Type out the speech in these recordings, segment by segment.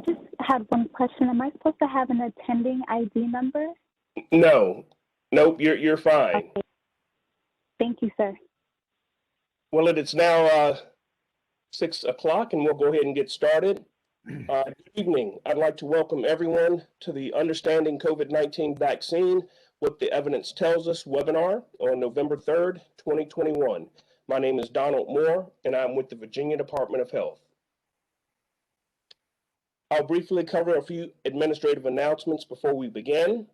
just had one question. Am I supposed to have an attending ID number? No, nope, you're fine. Okay. Thank you, sir. Well, it's now 6 o'clock, and we'll go ahead and get started. Good evening. I'd like to welcome everyone to the Understanding COVID-19 Vaccine, What the Evidence Tells Us webinar on November 3rd, 2021. My name is Donald Moore, and I'm with the Virginia Department of Health. I'll briefly cover a few administrative announcements before we begin.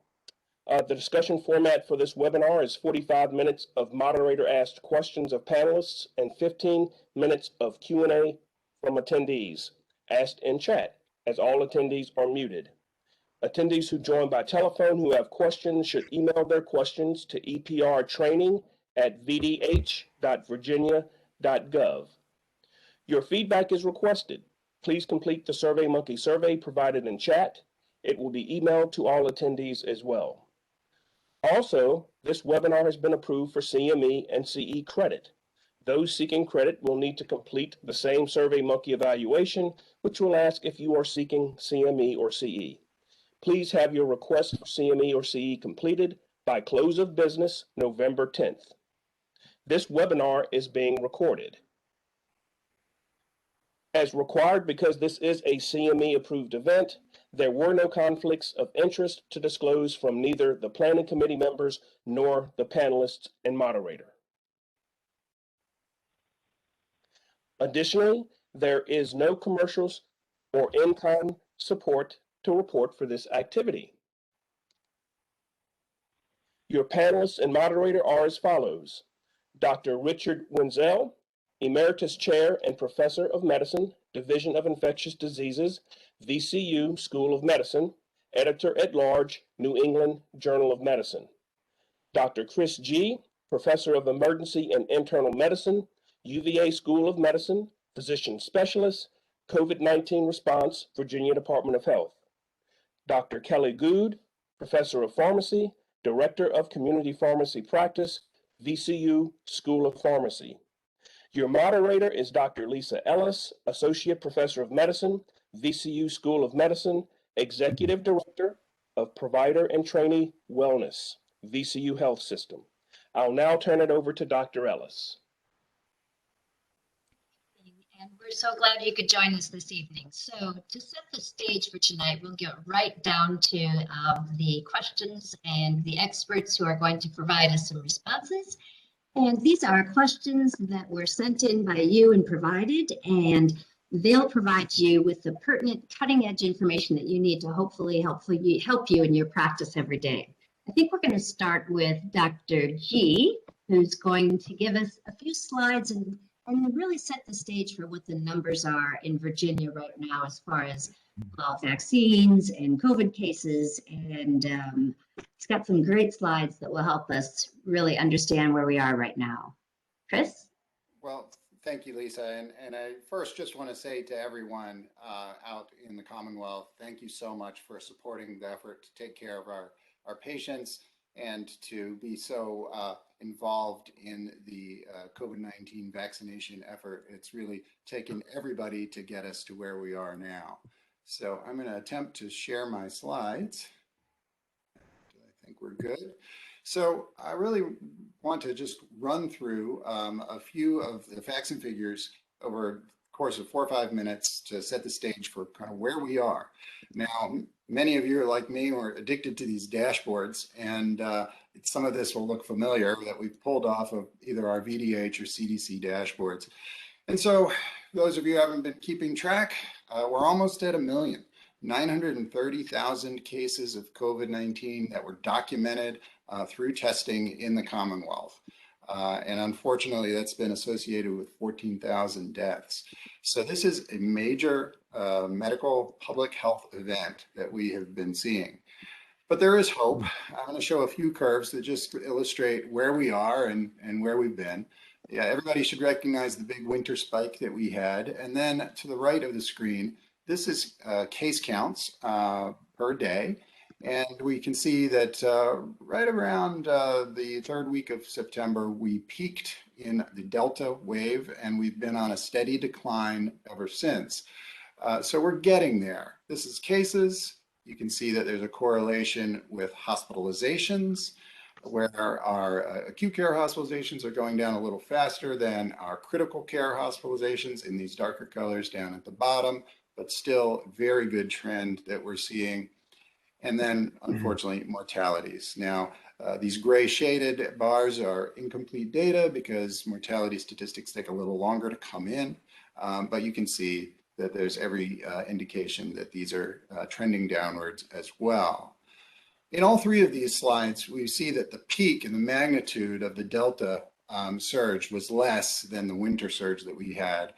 The discussion format for this webinar is 45 minutes of moderator-asked questions of panelists and 15 minutes of Q&A from attendees, asked in chat, as all attendees are muted. Attendees who join by telephone who have questions should email their questions to eprtraining@vdh.virginia.gov. Your feedback is requested. Please complete the SurveyMonkey survey provided in chat. It will be emailed to all attendees as well. Also, this webinar has been approved for CME and CE credit. Those seeking credit will need to complete the same SurveyMonkey evaluation, which will ask if you are seeking CME or CE. Please have your request for CME or CE completed by close of business November 10th. This webinar is being recorded. As required, because this is a CME approved event, there were no conflicts of interest to disclose from neither the planning committee members nor the panelists and moderator. Additionally, there is no commercials or in-kind support to report for this activity. Your panelists and moderator are as follows: Dr. Richard Wenzel, Emeritus Chair and Professor of Medicine, Division of Infectious Diseases, VCU School of Medicine, Editor-at-Large, New England Journal of Medicine. Dr. Chris G., Professor of Emergency and Internal Medicine, UVA School of Medicine, Physician Specialist, COVID-19 Response, Virginia Department of Health. Dr. Kelly Good, Professor of Pharmacy, Director of Community Pharmacy Practice, VCU School of Pharmacy. Your moderator is Dr. Lisa Ellis, Associate Professor of Medicine, VCU School of Medicine, Executive Director of Provider and Trainee Wellness, VCU Health System. I'll now turn it over to Dr. Ellis. And we're so glad you could join us this evening. So to set the stage for tonight, we'll get right down to the questions and the experts who are going to provide us some responses. And these are questions that were sent in by you and provided, and they'll provide you with the pertinent cutting-edge information that you need to hopefully help you in your practice every day. I think we're going to start with Dr. G, who's going to give us a few slides and really set the stage for what the numbers are in Virginia right now as far as vaccines and COVID cases, and it's got some great slides that will help us really understand where we are right now. Chris? Well, thank you, Lisa. And I first just want to say to everyone out in the Commonwealth, thank you so much for supporting the effort to take care of our patients and to be so involved in the COVID-19 vaccination effort. It's really taken everybody to get us to where we are now. So I'm going to attempt to share my slides. I think we're good. So I really want to just run through a few of the facts and figures over the course of 4 or 5 minutes to set the stage for kind of where we are. Now, many of you are like me, are addicted to these dashboards, and some of this will look familiar that we've pulled off of either our VDH or CDC dashboards. And so those of you who haven't been keeping track, we're almost at 1,930,000 cases of COVID-19 that were documented through testing in the Commonwealth. And unfortunately, that's been associated with 14,000 deaths. So this is a major medical public health event that we have been seeing. But there is hope. I'm going to show a few curves that just illustrate where we are and where we've been. Yeah, everybody should recognize the big winter spike that we had. And then to the right of the screen, this is case counts per day. And we can see that right around the third week of September, we peaked in the Delta wave, and we've been on a steady decline ever since. So we're getting there. This is cases. You can see that there's a correlation with hospitalizations, where our acute care hospitalizations are going down a little faster than our critical care hospitalizations in these darker colors down at the bottom, but still very good trend that we're seeing. And then, unfortunately, mortalities. Now, these gray shaded bars are incomplete data because mortality statistics take a little longer to come in, but you can see that there's every indication that these are trending downwards as well. In all three of these slides, we see that the peak and the magnitude of the Delta surge was less than the winter surge that we had.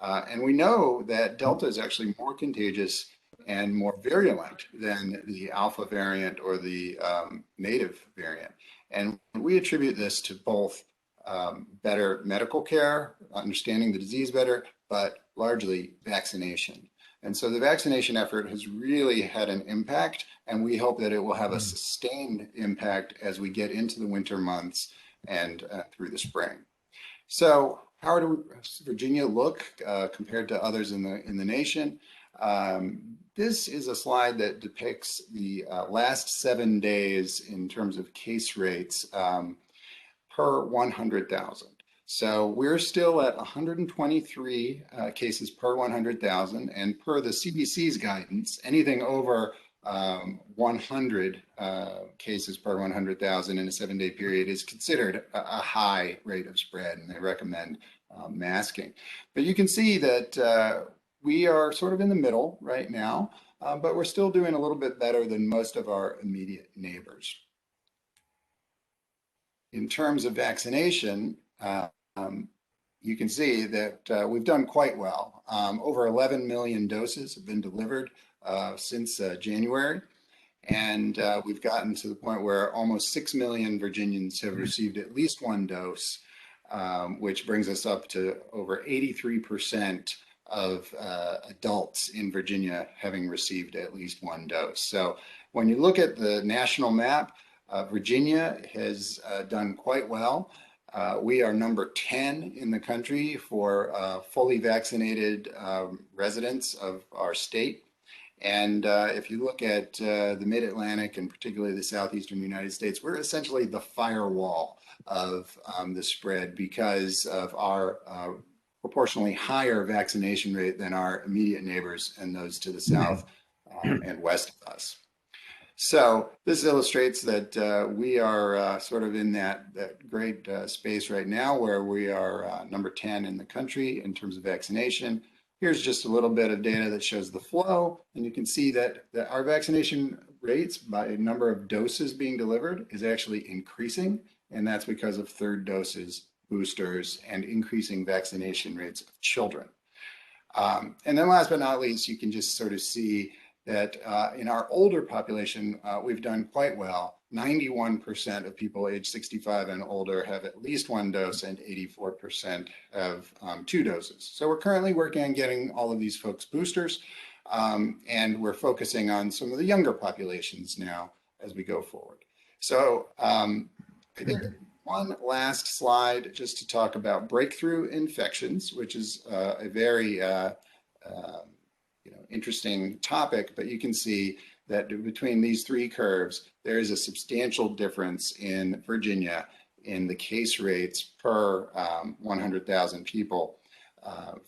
And we know that Delta is actually more contagious and more virulent than the Alpha variant or the native variant. And we attribute this to both better medical care, understanding the disease better, but largely vaccination. And so the vaccination effort has really had an impact, and we hope that it will have a sustained impact as we get into the winter months and through the spring. So how does Virginia look compared to others in the nation? This is a slide that depicts the last 7 days in terms of case rates per 100,000. So we're still at 123 cases per 100,000, and per the CDC's guidance, anything over 100 cases per 100,000 in a 7-day period is considered a high rate of spread, and they recommend masking. But you can see that we are sort of in the middle right now, but we're still doing a little bit better than most of our immediate neighbors. In terms of vaccination, you can see that we've done quite well. Over 11 million doses have been delivered since January, and we've gotten to the point where almost 6 million Virginians have received at least one dose, which brings us up to over 83% of adults in Virginia having received at least one dose. So when you look at the national map, Virginia has done quite well. We are number 10 in the country for fully vaccinated residents of our state. And if you look at the Mid-Atlantic and particularly the southeastern United States, we're essentially the firewall of the spread because of our proportionally higher vaccination rate than our immediate neighbors and those to the south and west of us. So this illustrates that we are sort of in that great space right now where we are number 10 in the country in terms of vaccination. Here's just a little bit of data that shows the flow, and you can see that our vaccination rates by number of doses being delivered is actually increasing, and that's because of third doses, boosters, and increasing vaccination rates of children. And then last but not least, you can just sort of see that in our older population, we've done quite well. 91% of people age 65 and older have at least one dose, and 84% have 2 doses. So we're currently working on getting all of these folks boosters, and we're focusing on some of the younger populations now as we go forward. So I think one last slide just to talk about breakthrough infections, which is a very interesting topic, but you can see that between these three curves, there is a substantial difference in Virginia in the case rates per 100,000 people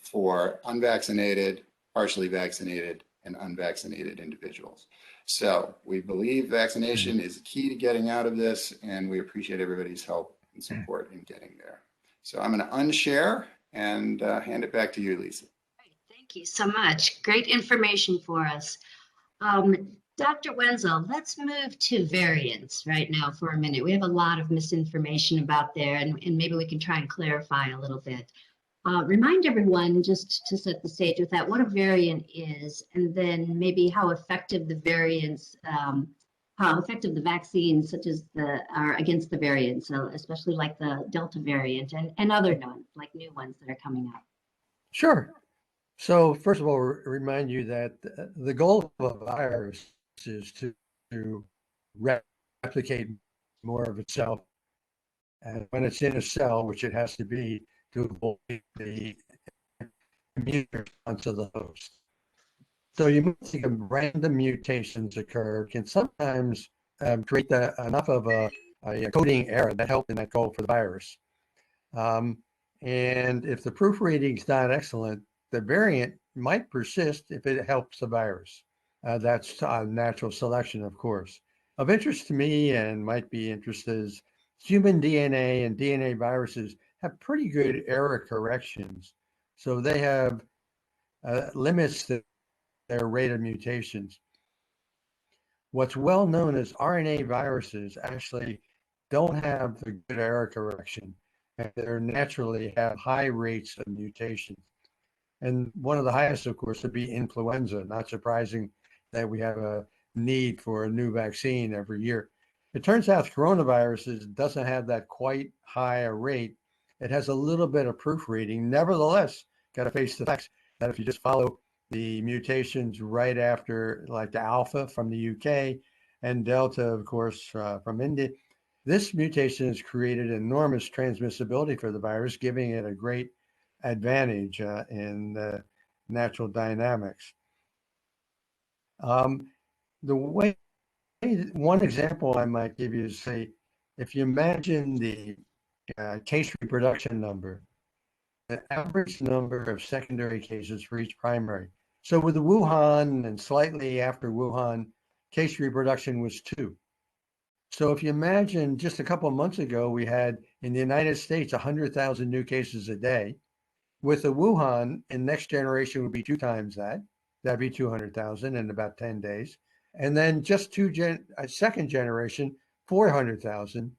for unvaccinated, partially vaccinated, and unvaccinated individuals. So we believe vaccination is key to getting out of this, and we appreciate everybody's help and support in getting there. So I'm going to unshare and hand it back to you, Lisa. Thank you so much. Great information for us. Dr. Wenzel, let's move to variants right now for a minute. We have a lot of misinformation about there, and maybe we can try and clarify a little bit. Remind everyone, just to set the stage with that, what a variant is, and then maybe how effective the variants, how effective the vaccines such as are against the variants, so especially like the Delta variant and other ones, like new ones that are coming up. Sure. So first of all, remind you that the goal of a virus is to replicate more of itself. And when it's in a cell, which it has to be to avoid the immune response of the host. So you might think of random mutations occur can sometimes create enough of a coding error that help in that code for the virus. And if the proofreading is not excellent, the variant might persist if it helps the virus. That's natural selection, of course. Of interest to me and might be interest is human DNA and DNA viruses have pretty good error corrections. So they have limits to their rate of mutations. What's well known is RNA viruses actually don't have the good error correction, and they naturally have high rates of mutations. And one of the highest, of course, would be influenza. Not surprising that we have a need for a new vaccine every year. It turns out coronaviruses doesn't have that quite high a rate. It has a little bit of proofreading. Nevertheless, got to face the facts that if you just follow the mutations right after, like the Alpha from the UK and Delta, of course, from India, this mutation has created enormous transmissibility for the virus, giving it a great advantage in natural dynamics. The way, one example I might give you is, say, if you imagine the case reproduction number, the average number of secondary cases for each primary. So with the Wuhan and slightly after Wuhan, case reproduction was 2. So if you imagine just a couple of months ago, we had in the United States 100,000 new cases a day. With the Wuhan, in next generation would be 2 times that. That'd be 200,000 in about 10 days. And then just second generation, 400,000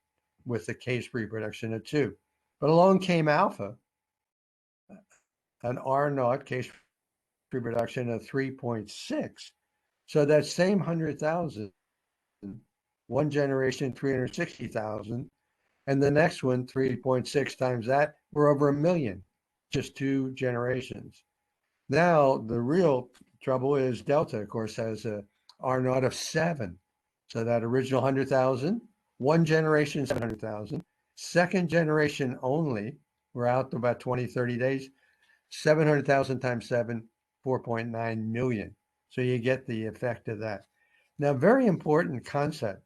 with the case reproduction of 2. But along came Alpha, an R0 case reproduction of 3.6. So that same 100,000, one generation, 360,000, and the next one, 3.6 times that, we're over 1 million, just 2 generations. Now, the real trouble is Delta, of course, has a R0 of 7. So that original 100,000, one generation, 700,000, second generation only, we're out to about 20, 30 days, 700,000 times 7, 4.9 million. So you get the effect of that. Now, very important concept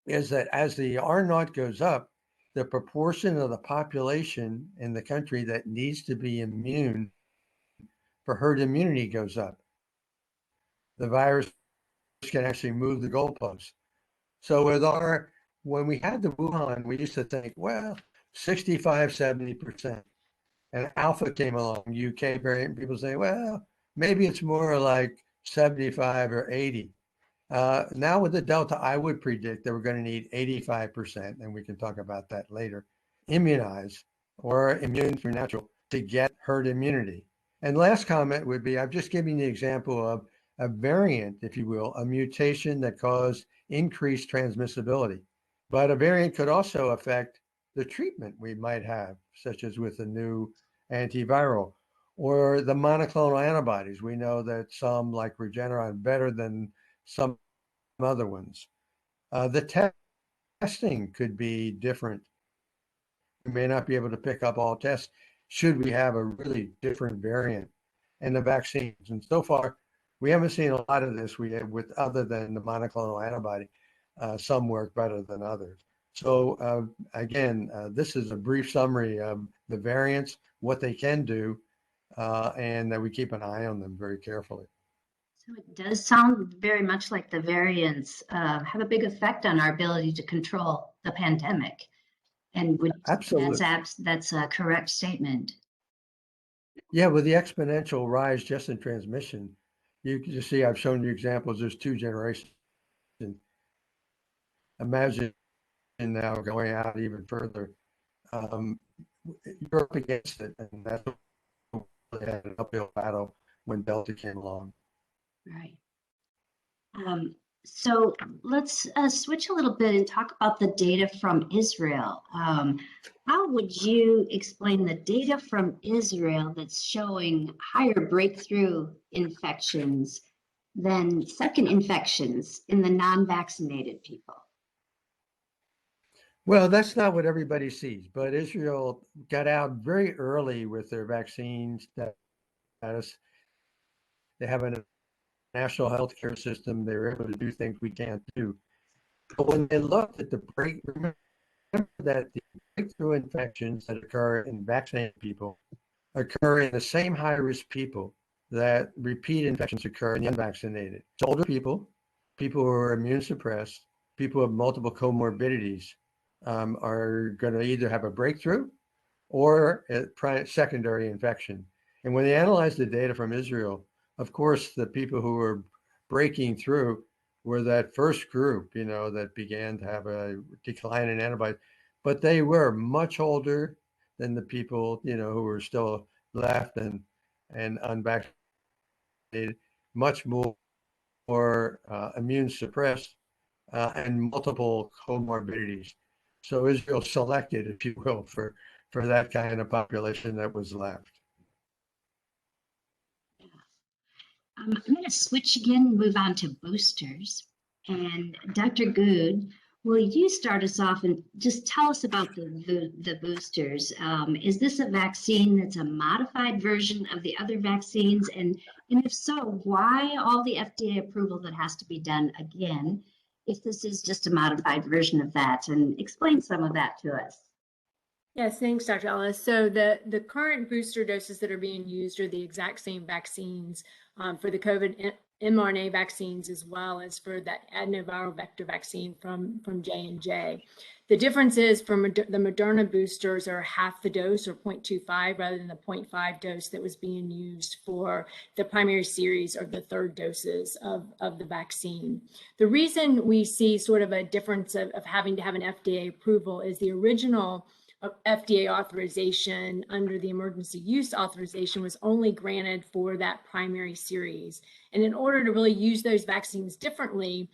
is that as the R0 goes up, the proportion of the population in the country that needs to be immune for herd immunity goes up. The virus can actually move the goalposts. So when we had the Wuhan, we used to think, well, 65, 70%. And Alpha came along, UK variant, people say, well, maybe it's more like 75 or 80. Now with the Delta, I would predict that we're going to need 85%, and we can talk about that later, immunize or immune through natural to get herd immunity. And last comment would be, I'm just giving the example of a variant, if you will, a mutation that caused increased transmissibility. But a variant could also affect the treatment we might have, such as with a new antiviral or the monoclonal antibodies. We know that some, like Regeneron, better than some other ones. The testing could be different. We may not be able to pick up all tests should we have a really different variant. And the vaccines. And so far, we haven't seen a lot of this with other than the monoclonal antibody. Some work better than others. So again, this is a brief summary of the variants, what they can do, and that we keep an eye on them very carefully. So it does sound very much like the variants have a big effect on our ability to control the pandemic. And absolutely, that's a correct statement. Yeah, with the exponential rise just in transmission, you can just see I've shown you examples. There's 2 generations. Imagine now going out even further. You're up against it, and that's what we had an uphill battle when Delta came along. Right. So let's switch a little bit and talk about the data from Israel. How would you explain the data from Israel that's showing higher breakthrough infections than second infections in the non-vaccinated people? Well, that's not what everybody sees, but Israel got out very early with their vaccine status. They have an national healthcare system. They were able to do things we can't do. But when they looked at remember that the breakthrough infections that occur in vaccinated people occur in the same high-risk people that repeat infections occur in the unvaccinated. So older people, people who are immune suppressed, people with multiple comorbidities are going to either have a breakthrough or a secondary infection. And when they analyzed the data from Israel, of course, the people who were breaking through were that first group, that began to have a decline in antibodies, but they were much older than the people, who were still left and unvaccinated, much more immune suppressed, and multiple comorbidities. So Israel selected, if you will, for that kind of population that was left. I'm going to switch again and move on to boosters. And Dr. Good, will you start us off and just tell us about the boosters? Is this a vaccine that's a modified version of the other vaccines? And if so, why all the FDA approval that has to be done again if this is just a modified version of that? And explain some of that to us. Yes, thanks, Dr. Ellis. So the current booster doses that are being used are the exact same vaccines for the COVID mRNA vaccines, as well as for that adenoviral vector vaccine from J&J. The difference is the Mrna boosters are half the dose, or 0.25, rather than the 0.5 dose that was being used for the primary series or the third doses of the vaccine. The reason we see sort of a difference of having to have an FDA approval is the original FDA authorization under the emergency use authorization was only granted for that primary series. And in order to really use those vaccines differently,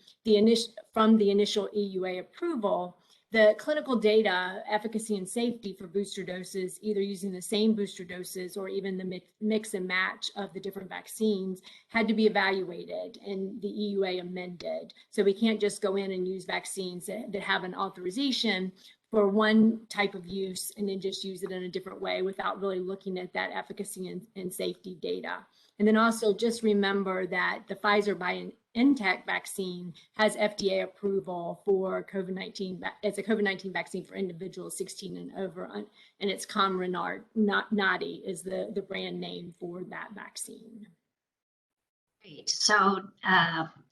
from the initial EUA approval, the clinical data, efficacy and safety for booster doses, either using the same booster doses or even the mix and match of the different vaccines, had to be evaluated and the EUA amended. So we can't just go in and use vaccines that have an authorization for one type of use and then just use it in a different way without really looking at that efficacy and safety data. And then also just remember that the Pfizer BioNTech vaccine has FDA approval for COVID-19. It's a COVID-19 vaccine for individuals 16 and over, and it's Comirnaty is the brand name for that vaccine. Great. So,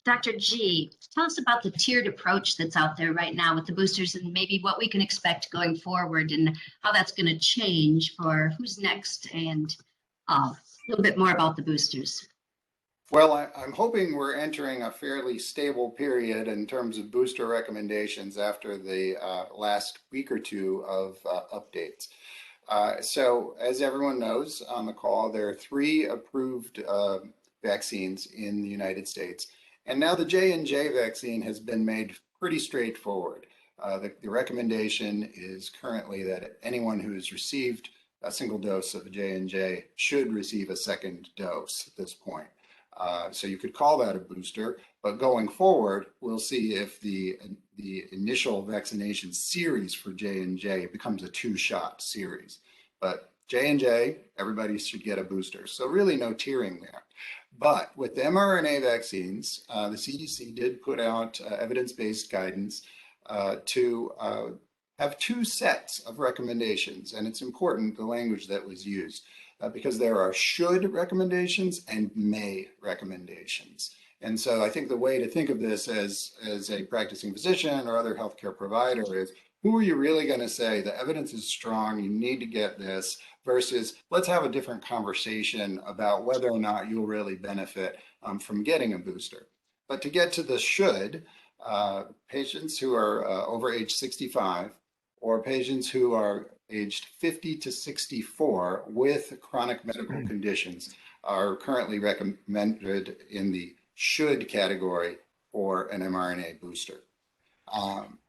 Dr. G, tell us about the tiered approach that's out there right now with the boosters, and maybe what we can expect going forward and how that's going to change for who's next, and a little bit more about the boosters. Well, I'm hoping we're entering a fairly stable period in terms of booster recommendations after the last week or two of updates. So as everyone knows on the call, there are 3 approved vaccines in the United States. And now the J&J vaccine has been made pretty straightforward. The recommendation is currently that anyone who's received a single dose of J&J should receive a second dose at this point. So you could call that a booster, but going forward, we'll see if the initial vaccination series for J&J becomes a 2-shot series. But J&J, everybody should get a booster. So really no tiering there. But with the mRNA vaccines, the CDC did put out evidence-based guidance to have 2 sets of recommendations. And it's important, the language that was used, because there are should recommendations and may recommendations. And so I think the way to think of this as a practicing physician or other healthcare provider is, who are you really going to say the evidence is strong, you need to get this, versus let's have a different conversation about whether or not you'll really benefit from getting a booster. But to get to the should, patients who are over age 65 or patients who are aged 50 to 64 with chronic medical conditions are currently recommended in the should category for an mRNA booster.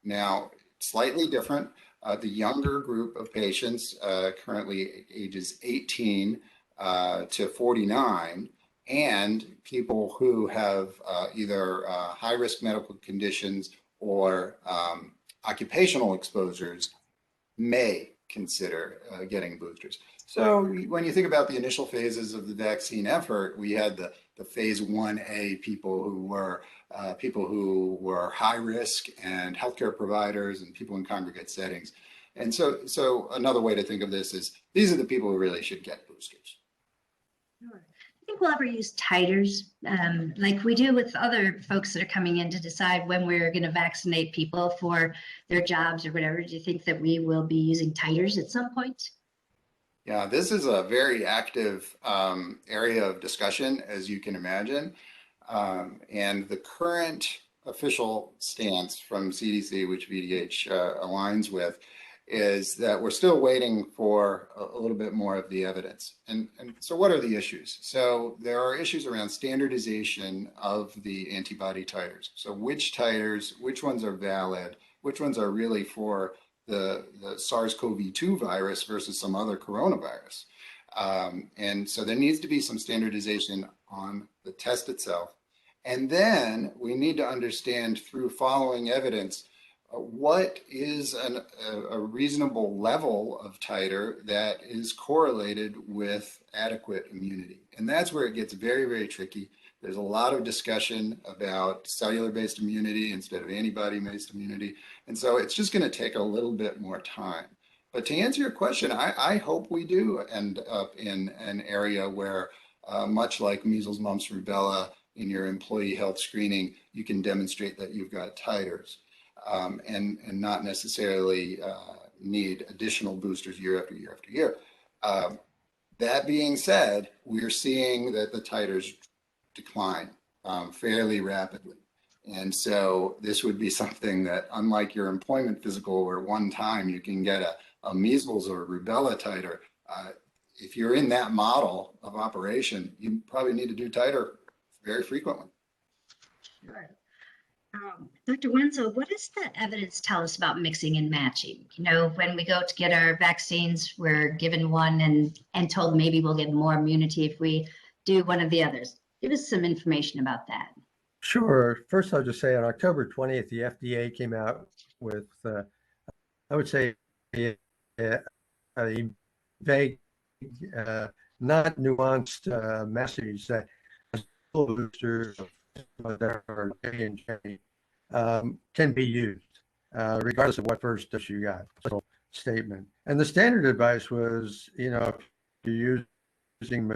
Now, slightly different, the younger group of patients, currently ages 18 to 49, and people who have either high-risk medical conditions or occupational exposures may consider getting boosters. So when you think about the initial phases of the vaccine effort, we had the phase 1A people who were high risk and healthcare providers and people in congregate settings. And so another way to think of this is these are the people who really should get boosters. Sure. I think we'll ever use titers like we do with other folks that are coming in to decide when we're going to vaccinate people for their jobs or whatever. Do you think that we will be using titers at some point? Yeah, this is a very active area of discussion, as you can imagine. And the current official stance from CDC, which VDH aligns with, is that we're still waiting for a little bit more of the evidence. And so what are the issues? So there are issues around standardization of the antibody titers. So which titers, which ones are valid, which ones are really for the SARS-CoV-2 virus versus some other coronavirus. And so there needs to be some standardization on the test itself. And then we need to understand through following evidence, what is a reasonable level of titer that is correlated with adequate immunity. And that's where it gets very, very tricky. There's a lot of discussion about cellular-based immunity instead of antibody-based immunity. And so it's just going to take a little bit more time. But to answer your question, I hope we do end up in an area where, much like measles, mumps, rubella, in your employee health screening, you can demonstrate that you've got titers and not necessarily need additional boosters year after year after year. That being said, we're seeing that the titers decline fairly rapidly. And so this would be something that, unlike your employment physical, where one time you can get a measles or rubella titer, if you're in that model of operation, you probably need to do titer very frequently. Sure. Dr. Wenzel, what does the evidence tell us about mixing and matching? You know, when we go to get our vaccines, we're given one and told maybe we'll get more immunity if we do one of the others. Give us some information about that. Sure. First, I'll just say on October 20th, the FDA came out with, I would say, a vague, not nuanced message that booster that are J&J can be used, regardless of what first dose you got. So statement. And the standard advice was, you know, if you're using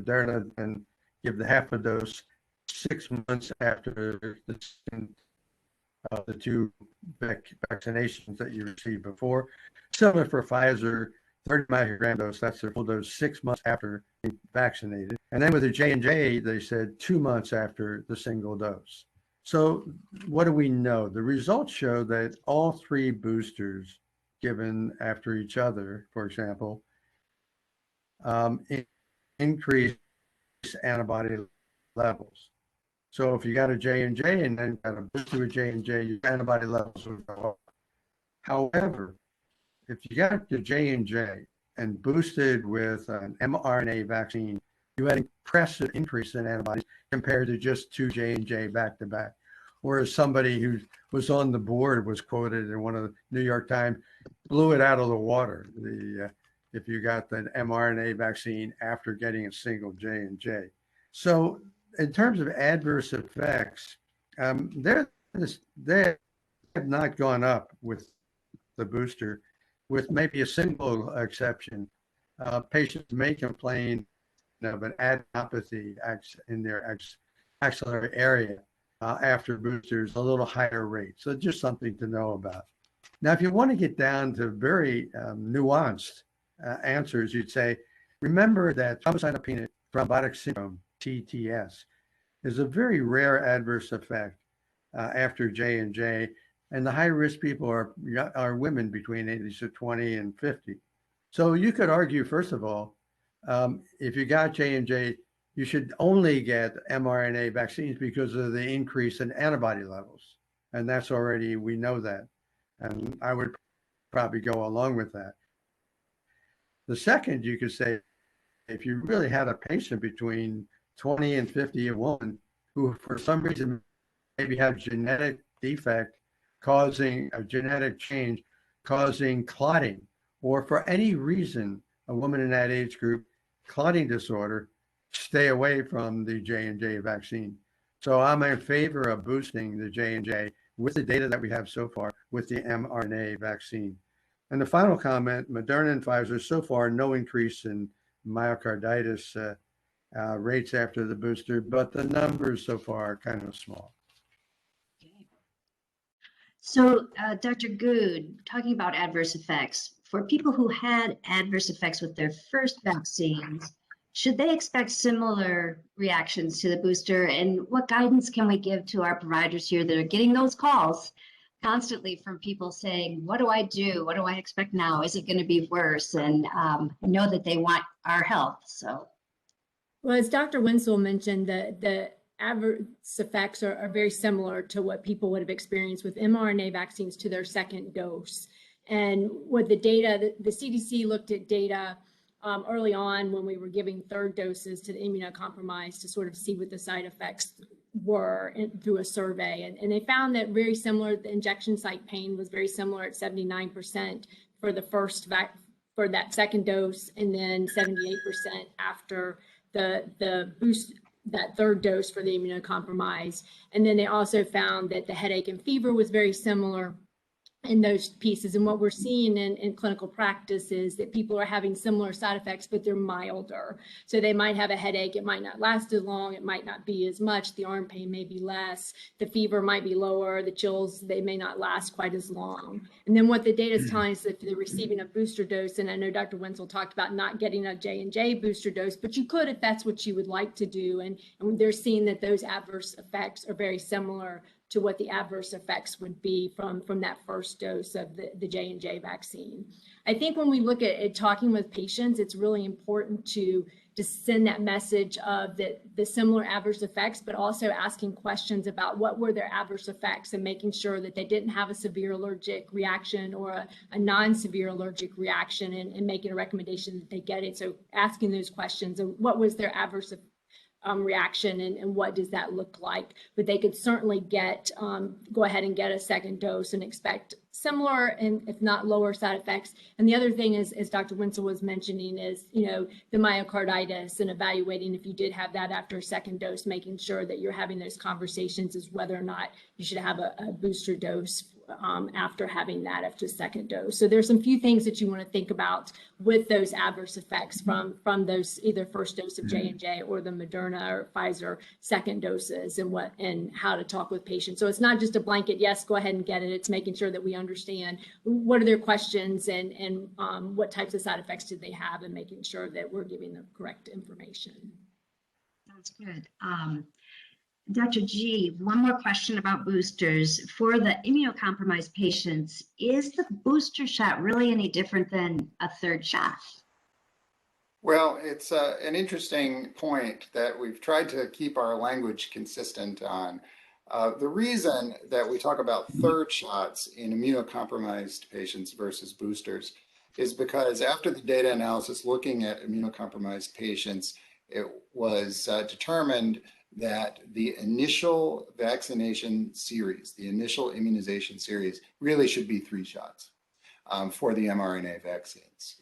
Mrna, then give the half a dose 6 months after the two vaccinations that you received before. Similar for Pfizer, 30 microgram dose, that's their full dose 6 months after being vaccinated. And then with the J&J, they said 2 months after the single dose. So what do we know? The results show that all three boosters given after each other, for example, increase antibody levels. So if you got a J&J and then got a booster with J&J, your antibody levels will go up. However, if you got the J&J and boosted with an mRNA vaccine, you had an impressive increase in antibodies compared to just two J&J back to back. Whereas somebody who was on the board was quoted in one of the New York Times, blew it out of the water. If you got the mRNA vaccine after getting a single J&J. So in terms of adverse effects, they have not gone up with the booster, with maybe a single exception. Patients may complain of an adenopathy in their axillary area after boosters, a little higher rate. So just something to know about. Now, if you want to get down to very nuanced answers, you'd say, remember that thrombocytopenic thrombotic syndrome, TTS, is a very rare adverse effect after J&J, and the high-risk people are women between ages of 20 and 50. So you could argue, first of all, if you got J&J, you should only get mRNA vaccines because of the increase in antibody levels. And that's already, we know that. And I would probably go along with that. The second, you could say, if you really had a patient between 20 and 50, a woman who for some reason maybe have genetic defect causing a genetic change, causing clotting, or for any reason a woman in that age group, clotting disorder, stay away from the J&J vaccine. So I'm in favor of boosting the J&J with the data that we have so far with the mRNA vaccine. And the final comment, Moderna and Pfizer, so far, no increase in myocarditis rates after the booster, but the numbers so far are kind of small. Okay. So, Dr. Good, talking about adverse effects, for people who had adverse effects with their first vaccines, should they expect similar reactions to the booster? And what guidance can we give to our providers here that are getting those calls constantly from people saying, what do I do? What do I expect now? Is it going to be worse? And know that they want our help. So, well, as Dr. Wenzel mentioned, the adverse effects are very similar to what people would have experienced with mRNA vaccines to their second dose. And what the data, the CDC looked at data early on when we were giving third doses to the immunocompromised to sort of see what the side effects were through a survey. And they found that very similar, the injection site pain was very similar at 79% for the for that second dose, and then 78% after the boost, that third dose for the immunocompromised. And then they also found that the headache and fever was very similar in those pieces. And what we're seeing in clinical practice is that people are having similar side effects, but they're milder. So they might have a headache, it might not last as long, it might not be as much, the arm pain may be less, the fever might be lower, the chills, they may not last quite as long. And then what the data is telling us that if they're receiving a booster dose, and I know Dr. Wenzel talked about not getting a J&J booster dose, but you could if that's what you would like to do. And they're seeing that those adverse effects are very similar to what the adverse effects would be from that first dose of the J&J vaccine. I think when we look at talking with patients, it's really important to send that message of the similar adverse effects, but also asking questions about what were their adverse effects and making sure that they didn't have a severe allergic reaction or a non-severe allergic reaction, and making a recommendation that they get it. So asking those questions of what was their adverse reaction and what does that look like, but they could certainly get go ahead and get a second dose and expect similar and if not lower side effects. And the other thing is, as Dr. Wenzel was mentioning, is the myocarditis, and evaluating if you did have that after a second dose, making sure that you're having those conversations as whether or not you should have a booster dose after having that after second dose. So there's some few things that you want to think about with those adverse effects from those either first dose of J&J or the Moderna or Pfizer second doses, and how to talk with patients. So it's not just a blanket, yes, go ahead and get it. It's making sure that we understand what are their questions and what types of side effects did they have, and making sure that we're giving the correct information. Sounds good. Dr. G, one more question about boosters. For the immunocompromised patients, is the booster shot really any different than a third shot? Well, it's an interesting point that we've tried to keep our language consistent on. The reason that we talk about third shots in immunocompromised patients versus boosters is because after the data analysis looking at immunocompromised patients, it was determined that the initial vaccination series, the initial immunization series, really should be 3 shots for the mRNA vaccines.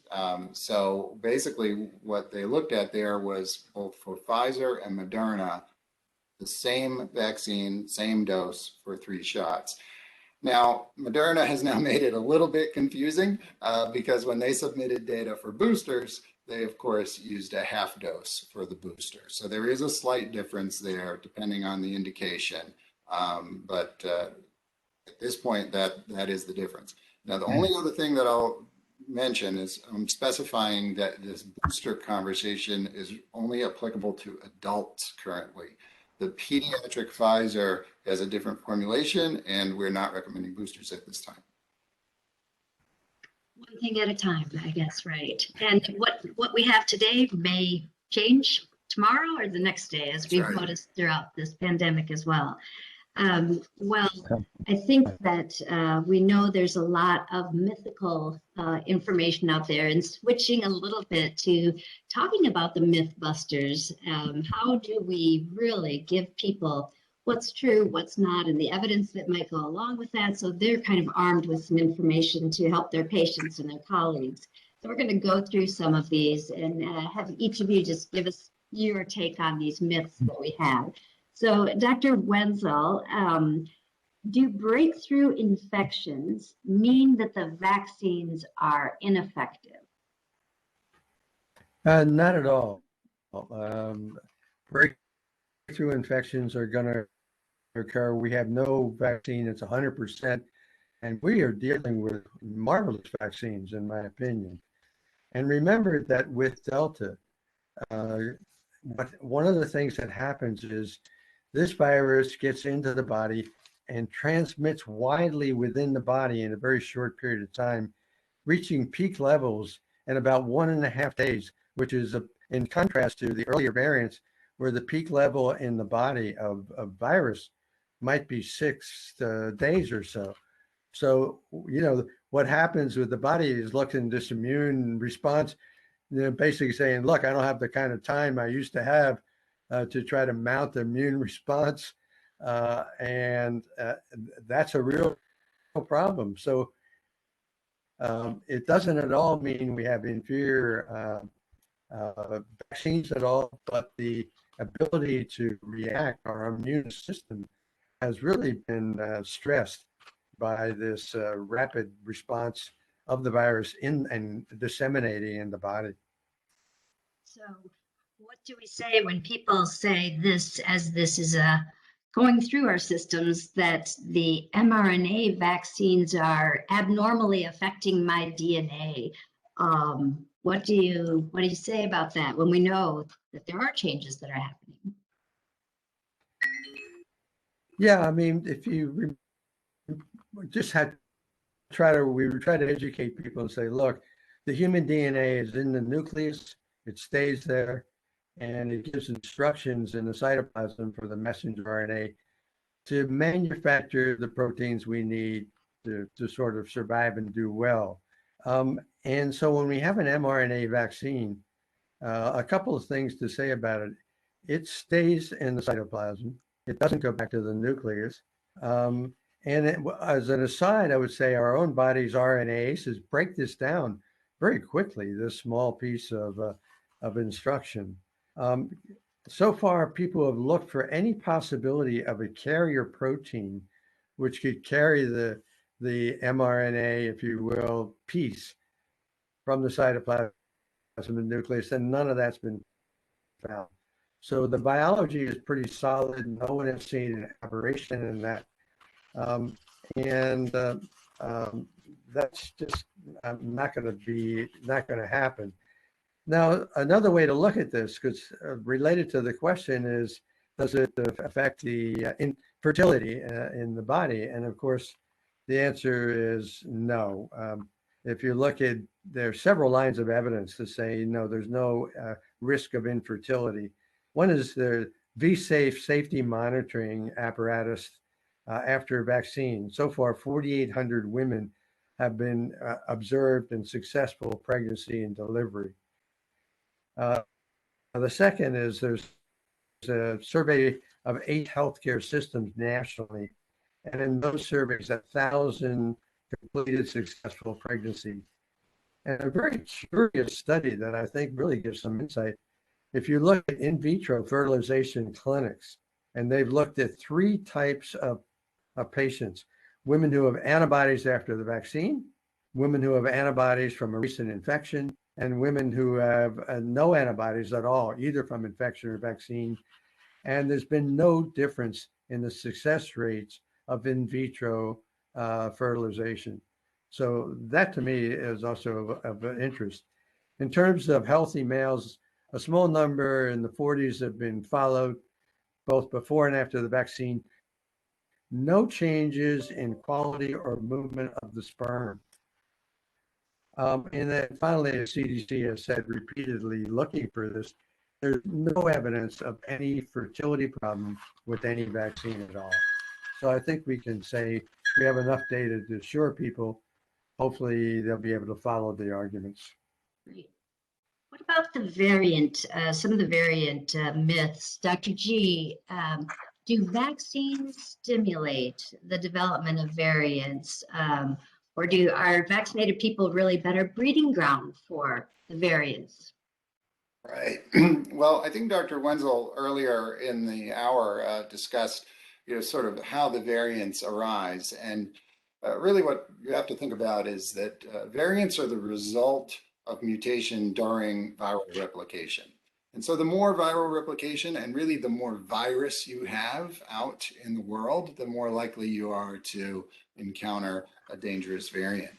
So basically what they looked at there was both for Pfizer and Mrna, the same vaccine, same dose for 3 shots. Now, Mrna has now made it a little bit confusing because when they submitted data for boosters, they, of course, used a half dose for the booster. So there is a slight difference there depending on the indication. But at this point, that is the difference. Now, the only other thing that I'll mention is I'm specifying that this booster conversation is only applicable to adults currently. The pediatric Pfizer has a different formulation, and we're not recommending boosters at this time. One thing at a time, I guess, right? And what we have today may change tomorrow or the next day, as we've noticed throughout this pandemic as well. Well, I think that we know there's a lot of mythical information out there, and switching a little bit to talking about the Mythbusters. How do we really give people what's true, what's not, and the evidence that might go along with that, so they're kind of armed with some information to help their patients and their colleagues? So we're going to go through some of these and have each of you just give us your take on these myths that we have. So Dr. Wenzel, do breakthrough infections mean that the vaccines are ineffective? Not at all. Breakthrough infections are going to occur. We have no vaccine that's 100%, and we are dealing with marvelous vaccines, in my opinion. And remember that with Delta, one of the things that happens is this virus gets into the body and transmits widely within the body in a very short period of time, reaching peak levels in about 1.5 days, which is in contrast to the earlier variants where the peak level in the body of virus might be 6 days or so. So, what happens with the body is looking this immune response, basically saying, look, I don't have the kind of time I used to have to try to mount the immune response. And that's a real problem. So it doesn't at all mean we have inferior vaccines at all, but the ability to react, our immune system has really been stressed by this rapid response of the virus and disseminating in the body. So what do we say when people say this, as this is going through our systems, that the mRNA vaccines are abnormally affecting my DNA? What do you say about that when we know that there are changes that are happening? Yeah, I mean, if you just we try to educate people and say, look, the human DNA is in the nucleus, it stays there, and it gives instructions in the cytoplasm for the messenger RNA to manufacture the proteins we need to sort of survive and do well. And so when we have an mRNA vaccine, a couple of things to say about it. It stays in the cytoplasm. It doesn't go back to the nucleus. As an aside, I would say our own body's RNases break this down very quickly, this small piece of instruction. So far, people have looked for any possibility of a carrier protein which could carry the mRNA, if you will, piece from the cytoplasm to the nucleus, and none of that's been found. So the biology is pretty solid. No one has seen an aberration in that. That's just not going to happen. Now, another way to look at this, because related to the question, is does it affect the infertility in the body? And of course, the answer is no. If you look at, there are several lines of evidence to say no, there's no risk of infertility. One is the V-Safe safety monitoring apparatus after vaccine. So far, 4,800 women have been observed in successful pregnancy and delivery. The second is there's a survey of 8 healthcare systems nationally, and in those surveys, 1,000 completed successful pregnancy. And a very curious study that I think really gives some insight. If you look at in vitro fertilization clinics, and they've looked at 3 types of patients: women who have antibodies after the vaccine, women who have antibodies from a recent infection, and women who have no antibodies at all, either from infection or vaccine. And there's been no difference in the success rates of in vitro fertilization. So that to me is also of interest. In terms of healthy males, a small number in the 40s have been followed both before and after the vaccine. No changes in quality or movement of the sperm. And then finally, the CDC has said repeatedly, looking for this, there's no evidence of any fertility problem with any vaccine at all. So I think we can say we have enough data to assure people, hopefully they'll be able to follow the arguments. Great. What about the variant, some of the variant myths? Dr. G, do vaccines stimulate the development of variants? Or are vaccinated people really better breeding ground for the variants? Right. Well, I think Dr. Wenzel earlier in the hour discussed, sort of how the variants arise. And really what you have to think about is that variants are the result of mutation during viral replication. And so the more viral replication and really the more virus you have out in the world, the more likely you are to encounter a dangerous variant.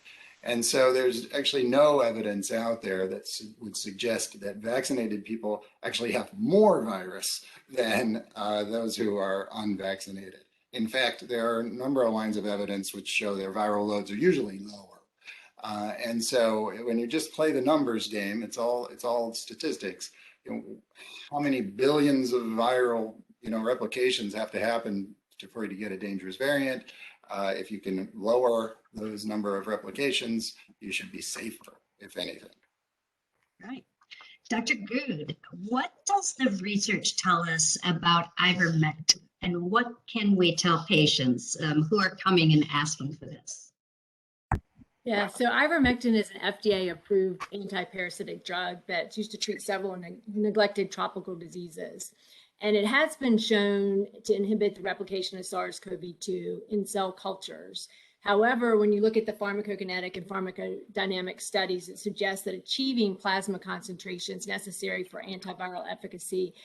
And so there's actually no evidence out there that would suggest that vaccinated people actually have more virus than those who are unvaccinated. In fact, there are a number of lines of evidence which show their viral loads are usually lower. And so when you just play the numbers game, it's all statistics. How many billions of viral replications have to happen for you to get a dangerous variant? If you can lower those number of replications, you should be safer, if anything. Right. Dr. Good, what does the research tell us about ivermectin, and what can we tell patients who are coming and asking for this? Yeah, so ivermectin is an FDA-approved anti-parasitic drug that's used to treat several neglected tropical diseases. And it has been shown to inhibit the replication of SARS-CoV-2 in cell cultures. However, when you look at the pharmacokinetic and pharmacodynamic studies, it suggests that achieving plasma concentrations necessary for antiviral efficacy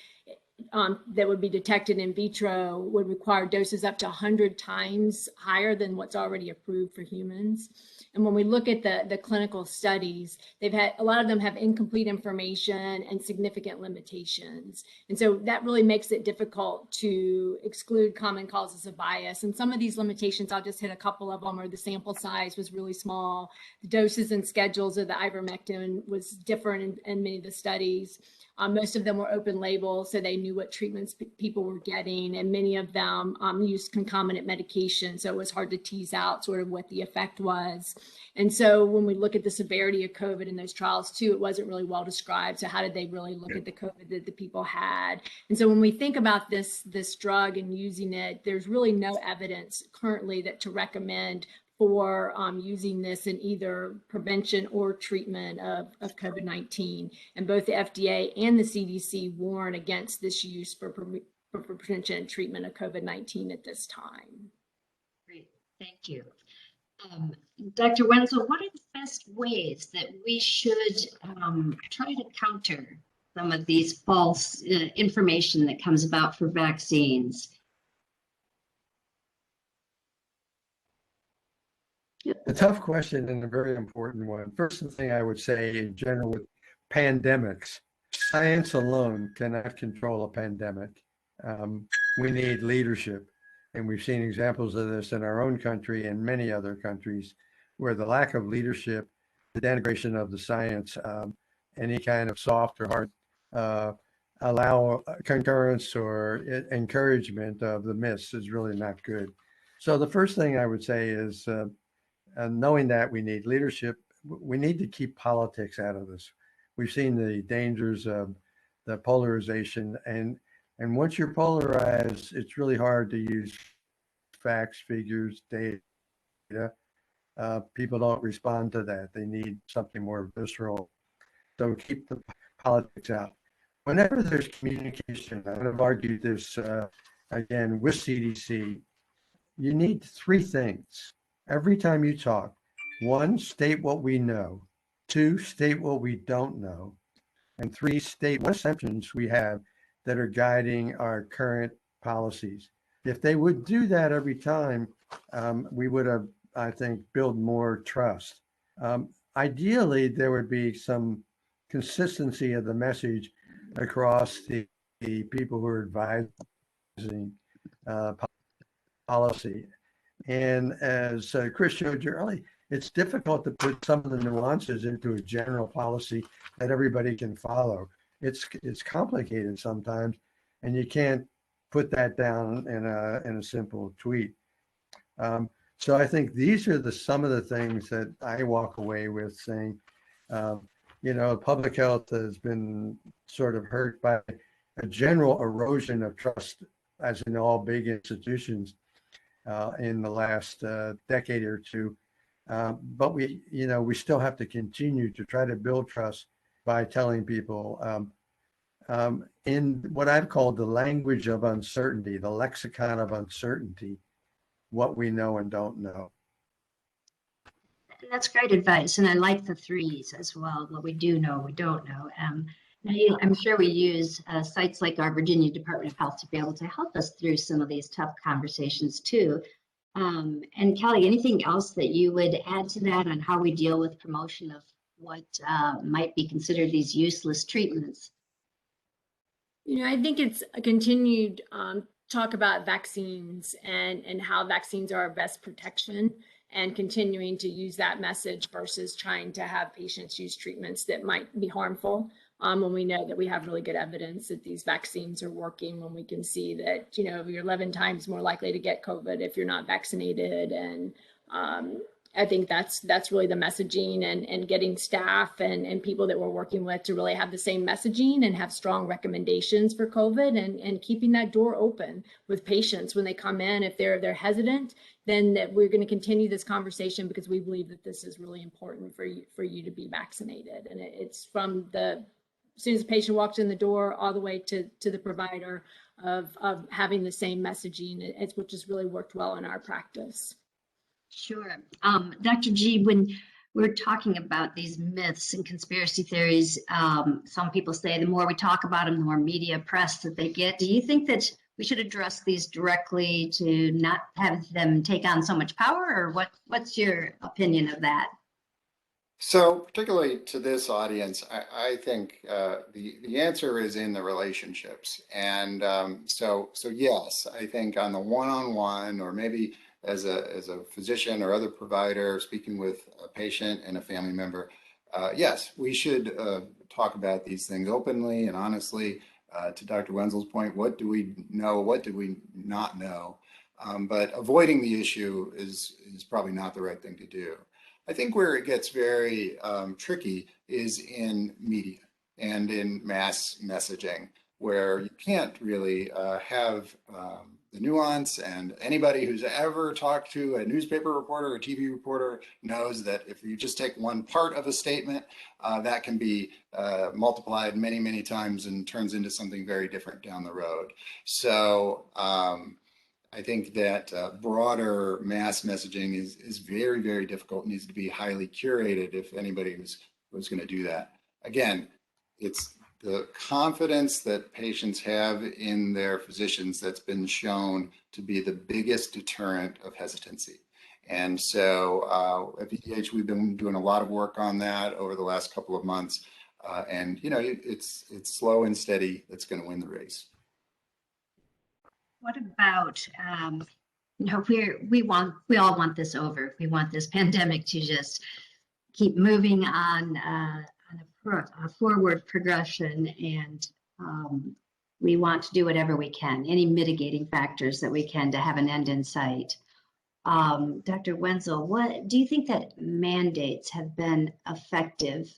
that would be detected in vitro would require doses up to 100 times higher than what's already approved for humans. And when we look at the clinical studies, a lot of them have incomplete information and significant limitations. And so that really makes it difficult to exclude common causes of bias. And some of these limitations, I'll just hit a couple of them, are the sample size was really small. The doses and schedules of the ivermectin was different in many of the studies. Most of them were open label, so they knew what treatments people were getting, and many of them used concomitant medication, so it was hard to tease out sort of what the effect was. And so when we look at the severity of COVID in those trials too, it wasn't really well described. So how did they really look at the COVID that the people had? And so when we think about this drug and using it, there's really no evidence currently to recommend for using this in either prevention or treatment of COVID-19. And both the FDA and the CDC warn against this use for prevention and treatment of COVID-19 at this time. Great, thank you. Dr. Wenzel, what are the best ways that we should try to counter some of these false information that comes about for vaccines? A tough question and a very important one. First thing I would say in general with pandemics, science alone cannot control a pandemic. We need leadership. And we've seen examples of this in our own country and many other countries where the lack of leadership, the denigration of the science, any kind of soft or hard allow concurrence or encouragement of the myths is really not good. So the first thing I would say is knowing that we need leadership, we need to keep politics out of this. We've seen the dangers of the polarization, and once you're polarized, it's really hard to use facts, figures, data. People don't respond to that. They need something more visceral. So keep the politics out. Whenever there's communication, I've argued this again with CDC, you need three things. Every time you talk, one, state what we know. Two, state what we don't know. And three, state what assumptions we have that are guiding our current policies. If they would do that every time, we would have, I think, build more trust. Ideally, there would be some consistency of the message across the people who are advising policy. And as Chris showed you earlier, it's difficult to put some of the nuances into a general policy that everybody can follow. It's complicated sometimes, and you can't put that down in a simple tweet. So I think these are some of the things that I walk away with saying, public health has been sort of hurt by a general erosion of trust, as in all big institutions, in the last decade or two. But we still have to continue to try to build trust by telling people in what I've called the language of uncertainty, the lexicon of uncertainty, what we know and don't know. That's great advice, and I like the threes as well. What we do know, we don't know. I'm sure we use sites like our Virginia Department of Health to be able to help us through some of these tough conversations too. And Kelly, anything else that you would add to that on how we deal with promotion of what might be considered these useless treatments? I think it's a continued talk about vaccines and how vaccines are our best protection, and continuing to use that message versus trying to have patients use treatments that might be harmful. When we know that we have really good evidence that these vaccines are working, when we can see that, you're 11 times more likely to get COVID if you're not vaccinated. And I think that's really the messaging, and getting staff and people that we're working with to really have the same messaging and have strong recommendations for COVID, and keeping that door open with patients when they come in. If they're hesitant, then that we're going to continue this conversation, because we believe that this is really important for you to be vaccinated. And it's from as soon as the patient walks in the door all the way to the provider of having the same messaging, which has really worked well in our practice. Sure. Dr. G, when we're talking about these myths and conspiracy theories, some people say the more we talk about them, the more media press that they get. Do you think that we should address these directly to not have them take on so much power, or what's your opinion of that? So particularly to this audience, I think the answer is in the relationships. And so yes, I think on the one-on-one, or maybe as a physician or other provider speaking with a patient and a family member, yes, we should talk about these things openly and honestly. To Dr. Wenzel's point, what do we know? What do we not know? But avoiding the issue is probably not the right thing to do. I think where it gets very tricky is in media and in mass messaging, where you can't really have the nuance. And anybody who's ever talked to a newspaper reporter or TV reporter knows that if you just take one part of a statement, that can be multiplied many, many times and turns into something very different down the road. So I think that broader mass messaging is very, very difficult, needs to be highly curated if anybody was going to do that. Again, it's the confidence that patients have in their physicians that's been shown to be the biggest deterrent of hesitancy. And so at VDH, we've been doing a lot of work on that over the last couple of months. And it's slow and steady that's going to win the race. What about, we all want this over. We want this pandemic to just keep moving on a forward progression, and we want to do whatever we can, any mitigating factors that we can to have an end in sight. Dr. Wenzel, what do you think that mandates have been effective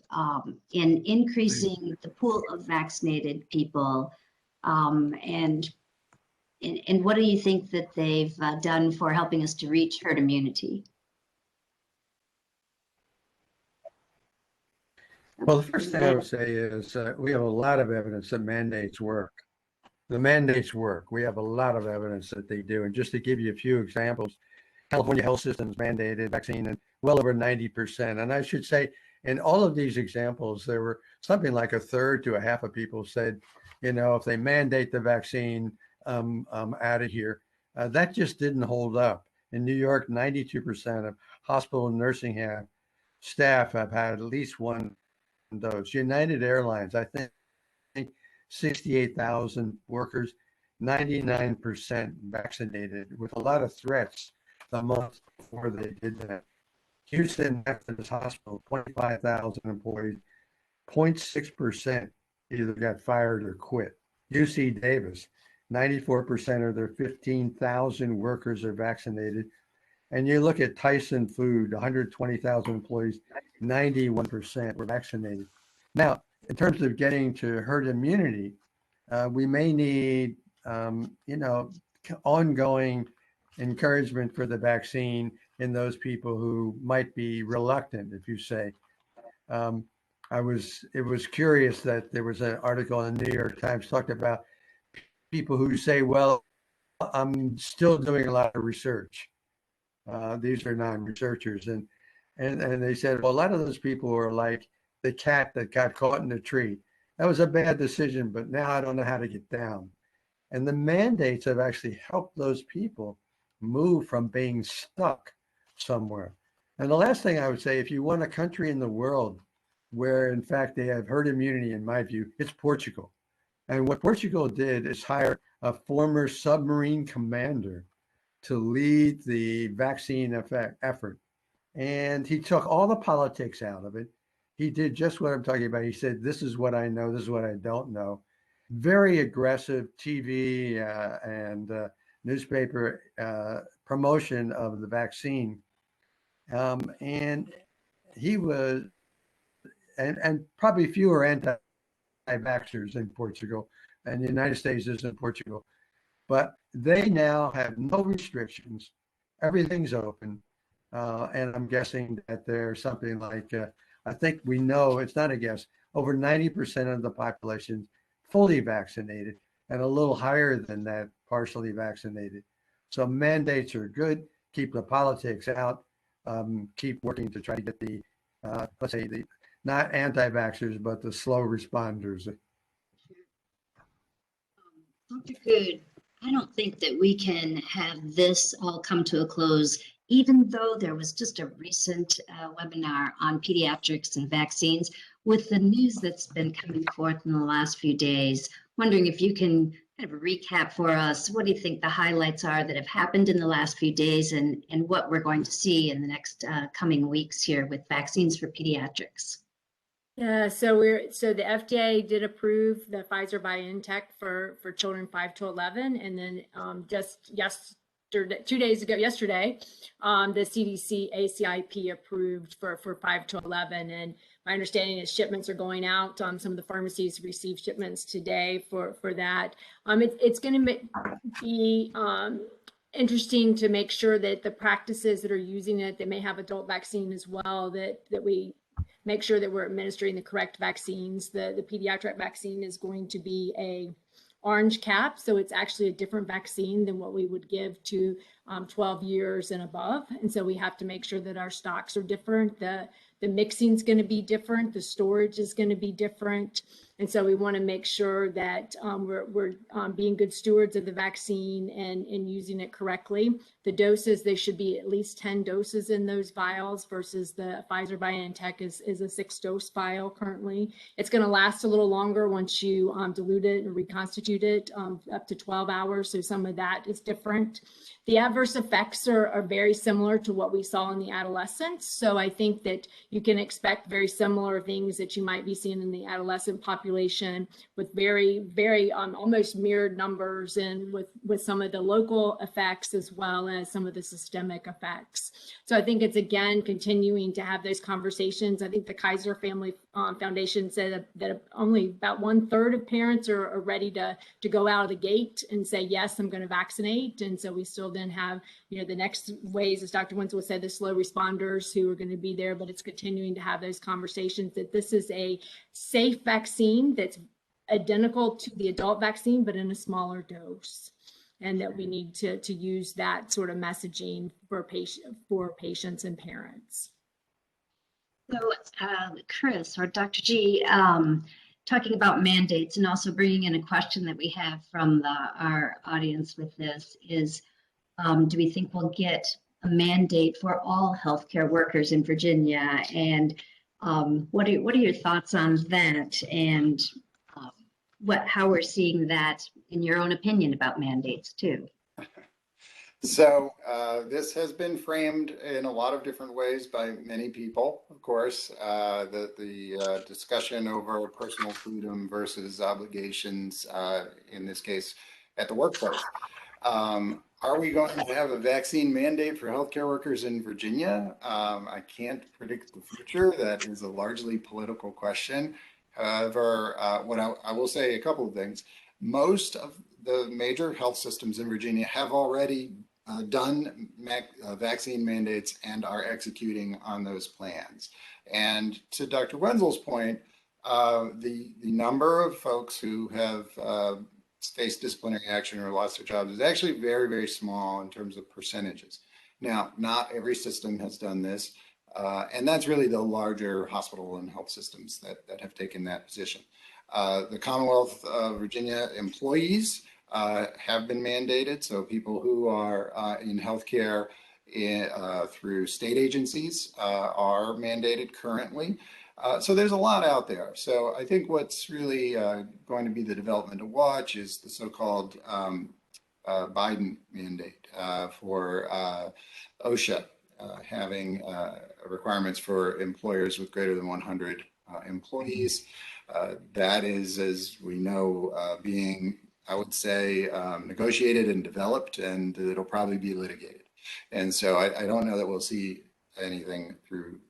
in increasing the pool of vaccinated people, and what do you think that they've done for helping us to reach herd immunity? Well, the first thing I would say is we have a lot of evidence that mandates work. The mandates work. We have a lot of evidence that they do. And just to give you a few examples, California health systems mandated vaccine in well over 90%. And I should say, in all of these examples, there were something like a third to a half of people said, if they mandate the vaccine, out of here. That just didn't hold up. In New York, 92% of hospital and nursing staff have had at least one dose. United Airlines, I think 68,000 workers, 99% vaccinated, with a lot of threats the month before they did that. Houston Methodist Hospital, 25,000 employees, 0.6% either got fired or quit. UC Davis, 94% of their 15,000 workers are vaccinated. And you look at Tyson Food, 120,000 employees, 91% were vaccinated. Now, in terms of getting to herd immunity, we may need, ongoing encouragement for the vaccine in those people who might be reluctant, if you say. It was curious that there was an article in the New York Times talking about people who say, well, I'm still doing a lot of research. These are non-researchers. And they said, well, a lot of those people were like the cat that got caught in the tree. That was a bad decision, but now I don't know how to get down. And the mandates have actually helped those people move from being stuck somewhere. And the last thing I would say, if you want a country in the world where, in fact, they have herd immunity, in my view, it's Portugal. And what Portugal did is hire a former submarine commander to lead the vaccine effort. And he took all the politics out of it. He did just what I'm talking about. He said, this is what I know, this is what I don't know. Very aggressive TV and newspaper promotion of the vaccine. And he was, and probably fewer anti-vaxxers in Portugal, and the United States is in Portugal. But they now have no restrictions. Everything's open. And I'm guessing that there's something like, I think we know, it's not a guess, over 90% of the population fully vaccinated, and a little higher than that partially vaccinated. So mandates are good. Keep the politics out. Keep working to try to get the, let's say, the not anti-vaxxers, but the slow responders. Dr. Good, I don't think that we can have this all come to a close, even though there was just a recent webinar on pediatrics and vaccines. With the news that's been coming forth in the last few days, wondering if you can kind of recap for us, what do you think the highlights are that have happened in the last few days, and what we're going to see in the next coming weeks here with vaccines for pediatrics? Yeah, so the FDA did approve the Pfizer BioNTech for children 5 to 11, and then just yesterday, 2 days ago, yesterday, the CDC ACIP approved for 5 to 11, and my understanding is shipments are going out. Some of the pharmacies received shipments today for that. It's going to be interesting to make sure that the practices that are using it, they may have adult vaccine as well, that we make sure that we're administering the correct vaccines. The pediatric vaccine is going to be a orange cap, so it's actually a different vaccine than what we would give to 12 years and above. And so we have to make sure that our stocks are different. The mixing is going to be different. The storage is going to be different. And so we want to make sure that we're being good stewards of the vaccine and using it correctly. The doses, they should be at least 10 doses in those vials versus the Pfizer BioNTech is a 6-dose vial currently. It's going to last a little longer once you dilute it and reconstitute it, up to 12 hours. So some of that is different. The adverse effects are very similar to what we saw in the adolescents. So I think that you can expect very similar things that you might be seeing in the adolescent population, with very, very almost mirrored numbers, and with some of the local effects as well as some of the systemic effects. So I think it's, again, continuing to have those conversations. I think the Kaiser Family Foundation said that only about 1/3 of parents are ready to go out of the gate and say, yes, I'm going to vaccinate. And so we still then have, the next ways, as Dr. Winslow said, the slow responders who are going to be there, but it's continuing to have those conversations that this is a safe vaccine that's identical to the adult vaccine, but in a smaller dose, and that we need to use that sort of messaging for patients and parents. So, Chris or Dr. G, talking about mandates, and also bringing in a question that we have from our audience with this is, do we think we'll get a mandate for all healthcare workers in Virginia? And what are your thoughts on that? And how we're seeing that, in your own opinion, about mandates too? So this has been framed in a lot of different ways by many people, of course. The discussion over personal freedom versus obligations, in this case, at the workplace. Are we going to have a vaccine mandate for healthcare workers in Virginia? I can't predict the future. That is a largely political question. However, I will say a couple of things. Most of the major health systems in Virginia have already done vaccine mandates and are executing on those plans. And to Dr. Wenzel's point, the number of folks who have faced disciplinary action or lost their jobs is actually very, very small in terms of percentages. Now, not every system has done this, and that's really the larger hospital and health systems that have taken that position. The Commonwealth of Virginia employees have been mandated, so people who are in healthcare through state agencies are mandated currently. So there's a lot out there. So I think what's really going to be the development to watch is the so-called Biden mandate for OSHA having requirements for employers with greater than 100 employees. That is, as we know, being, I would say, negotiated and developed, and it'll probably be litigated. And so I don't know that we'll see anything through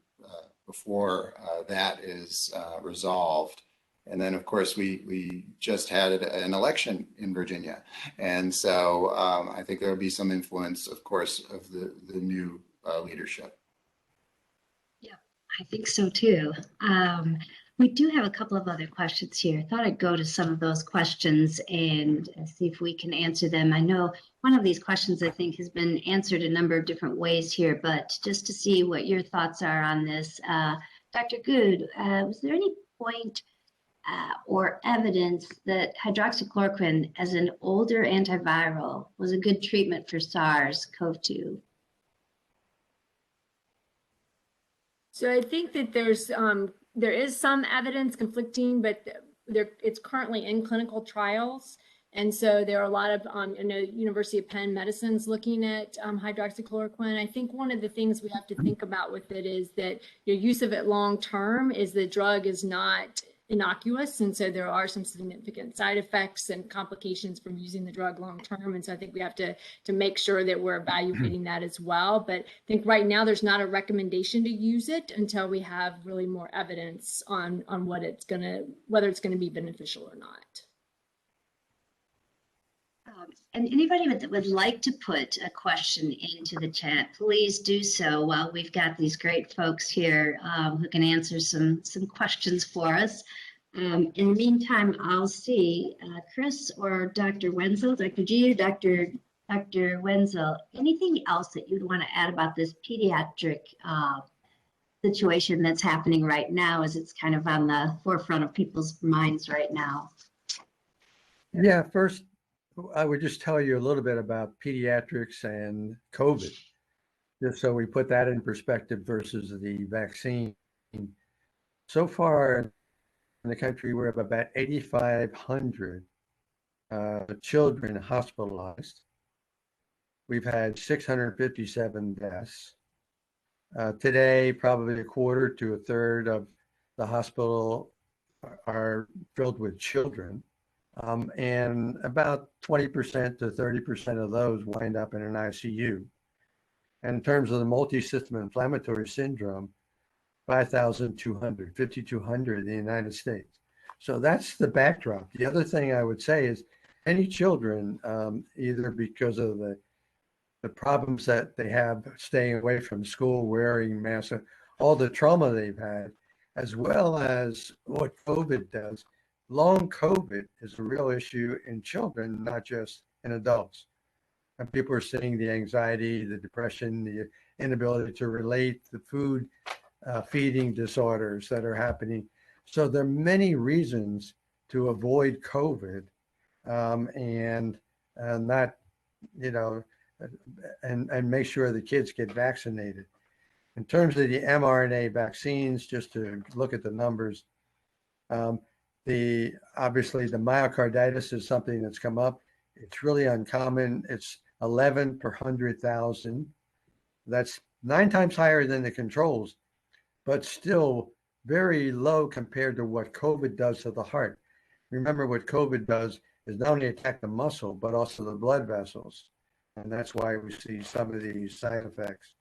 before that is resolved. And then, of course, we just had an election in Virginia. And so I think there will be some influence, of course, of the new leadership. Yeah, I think so too. We do have a couple of other questions here. I thought I'd go to some of those questions and see if we can answer them. I know one of these questions I think has been answered a number of different ways here, but just to see what your thoughts are on this. Dr. Good, was there any point or evidence that hydroxychloroquine as an older antiviral was a good treatment for SARS-CoV-2? So I think that there is some evidence conflicting, but it's currently in clinical trials. And so there are a lot of, University of Penn medicines looking at hydroxychloroquine. I think one of the things we have to think about with it is that your use of it long-term is the drug is not innocuous. And so there are some significant side effects and complications from using the drug long-term. And so I think we have to make sure that we're evaluating that as well. But I think right now there's not a recommendation to use it until we have really more evidence on what whether it's going to be beneficial or not. And anybody that would like to put a question into the chat, please do so while we've got these great folks here who can answer some questions for us. In the meantime, I'll see Chris or Dr. Wenzel, Dr. G, Dr. Wenzel, anything else that you'd want to add about this pediatric situation that's happening right now as it's kind of on the forefront of people's minds right now? Yeah, first, I would just tell you a little bit about pediatrics and COVID, just so we put that in perspective versus the vaccine. So far in the country, we have about 8,500 children hospitalized. We've had 657 deaths. Today, probably a quarter to a third of the hospital are filled with children. And about 20% to 30% of those wind up in an ICU. And in terms of the multi-system inflammatory syndrome, 5,200, 5,200 in the United States. So that's the backdrop. The other thing I would say is any children, either because of the problems that they have staying away from school, wearing masks, all the trauma they've had, as well as what COVID does, long COVID is a real issue in children, not just in adults. And people are seeing the anxiety, the depression, the inability to relate, the food feeding disorders that are happening. So there are many reasons to avoid COVID and not, and make sure the kids get vaccinated. In terms of the mRNA vaccines, just to look at the numbers, obviously the myocarditis is something that's come up. It's really uncommon. It's 11 per 100,000. That's 9 times higher than the controls, but still very low compared to what COVID does to the heart. Remember, what COVID does is not only attack the muscle, but also the blood vessels. And that's why we see some of these side effects.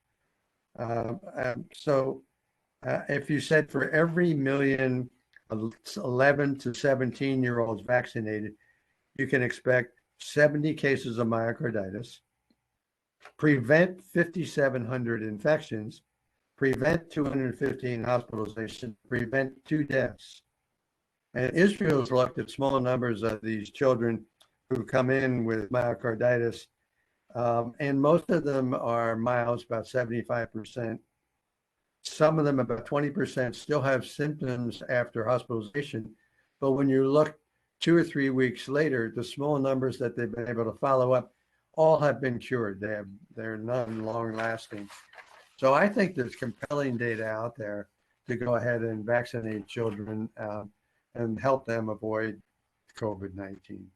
If you said for every million 11 to prevent 5,700 infections, prevent 215 hospitalizations, prevent 2 deaths. And Israel's looked at small numbers of these children who come in with myocarditis, and most of them are mild, about 75%. Some of them, about 20%, still have symptoms after hospitalization. But when you look 2 or 3 weeks later, the small numbers that they've been able to follow up all have been cured. They're non long lasting. So I think there's compelling data out there to go ahead and vaccinate children and help them avoid COVID-19.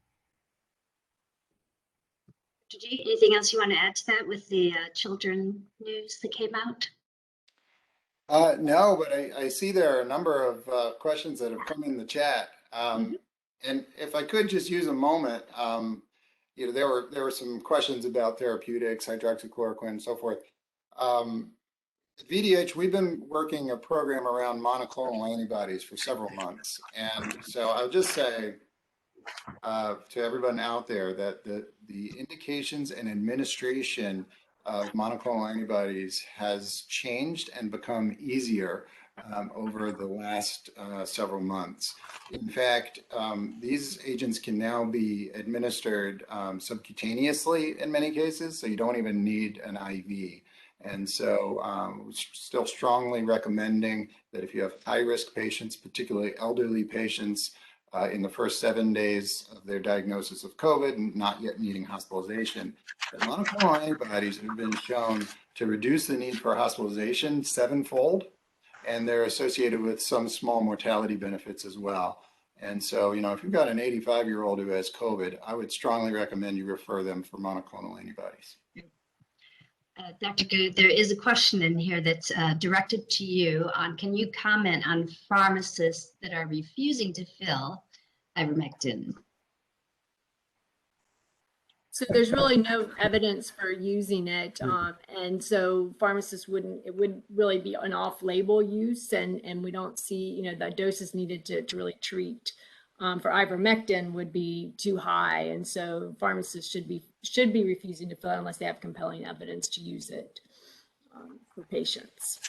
Anything else you want to add to that with the children news that came out? No, but I see there are a number of questions that have come in the chat. And if I could just use a moment, you know, there were some questions about therapeutics, hydroxychloroquine, and so forth. At VDH, we've been working a program around monoclonal antibodies for several months. And so I'll just say to everyone out there that the indications and administration of monoclonal antibodies has changed and become easier over the last several months. In fact, these agents can now be administered subcutaneously in many cases, so you don't even need an IV. And so we're still strongly recommending that if you have high-risk patients, particularly elderly patients, in the first 7 days of their diagnosis of COVID and not yet needing hospitalization, that monoclonal antibodies have been shown to reduce the need for hospitalization 7-fold, and they're associated with some small mortality benefits as well. And so, you know, if you've got an 85-year-old who has COVID, I would strongly recommend you refer them for monoclonal antibodies. Dr. Good, there is a question in here that's directed to you on, can you comment on pharmacists that are refusing to fill ivermectin? So there's really no evidence for using it, and so pharmacists it wouldn't really be an off-label use, and we don't see, you know, the doses needed to really treat for ivermectin would be too high, and so pharmacists should be refusing to fill it unless they have compelling evidence to use it for patients.